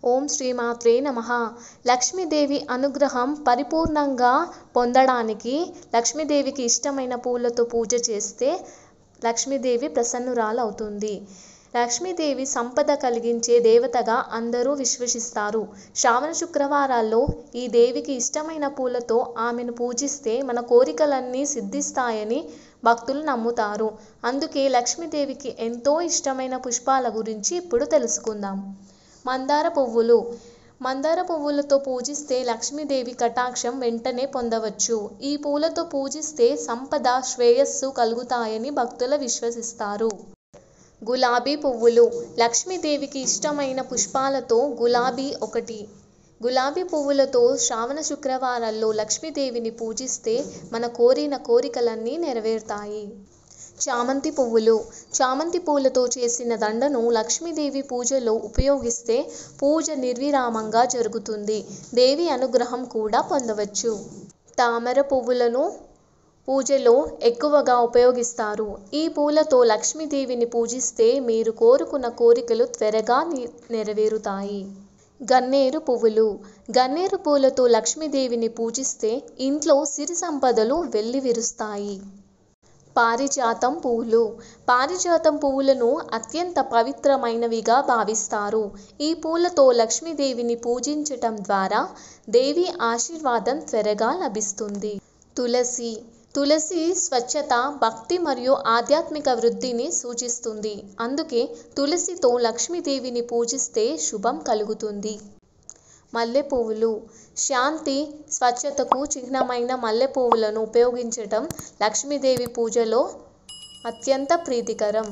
ఓం శ్రీమాత్రే నమః. లక్ష్మీదేవి అనుగ్రహం పరిపూర్ణంగా పొందడానికి లక్ష్మీదేవికి ఇష్టమైన పూలతో పూజ చేస్తే లక్ష్మీదేవి ప్రసన్నురాలవుతుంది. లక్ష్మీదేవి సంపద కలిగించే దేవతగా అందరూ విశ్వసిస్తారు. శ్రావణ శుక్రవారాల్లో ఈ దేవికి ఇష్టమైన పూలతో ఆమెను పూజిస్తే మన కోరికలన్నీ సిద్ధిస్తాయని భక్తులు నమ్ముతారు. అందుకే లక్ష్మీదేవికి ఎంతో ఇష్టమైన పుష్పాల గురించి ఇప్పుడు తెలుసుకుందాం. మందార పువ్వులు. మందార పువ్వులతో పూజిస్తే లక్ష్మీదేవి కటాక్షం వెంటనే పొందవచ్చు. ఈ పూలతో పూజిస్తే సంపద, శ్రేయస్సు కలుగుతాయని భక్తులు విశ్వసిస్తారు. గులాబీ పువ్వులు. లక్ష్మీదేవికి ఇష్టమైన పుష్పాలతో గులాబీ ఒకటి. గులాబీ పువ్వులతో శ్రావణ శుక్రవారాల్లో లక్ష్మీదేవిని పూజిస్తే మన కోరిన కోరికలన్నీ నెరవేరుతాయి. చామంతి పువ్వులు. చామంతి పూలతో చేసిన దండను లక్ష్మీదేవి పూజలో ఉపయోగిస్తే పూజ నిర్విరామంగా జరుగుతుంది. దేవి అనుగ్రహం కూడా పొందవచ్చు. తామర పువ్వులను పూజలో ఎక్కువగా ఉపయోగిస్తారు. ఈ పూలతో లక్ష్మీదేవిని పూజిస్తే మీరు కోరుకున్న కోరికలు త్వరగా నెరవేరుతాయి. గన్నేరు పువ్వులు. గన్నేరు పూలతో లక్ష్మీదేవిని పూజిస్తే ఇంట్లో సిరి సంపదలు వెల్లివిరుస్తాయి. పారిజాతం పువ్వులు. పారిజాతం పువ్వులను అత్యంత పవిత్రమైనవిగా భావిస్తారు. ఈ పూలతో లక్ష్మీదేవిని పూజించటం ద్వారా దేవి ఆశీర్వాదం త్వరగా లభిస్తుంది. తులసి. తులసి స్వచ్ఛత, భక్తి మరియు ఆధ్యాత్మిక వృద్ధిని సూచిస్తుంది. అందుకే తులసితో లక్ష్మీదేవిని పూజిస్తే శుభం కలుగుతుంది. మల్లెపువ్వులు. శాంతి, స్వచ్ఛతకు చిహ్నమైన మల్లెపువ్వులను ఉపయోగించటం లక్ష్మీదేవి పూజలో అత్యంత ప్రీతికరం.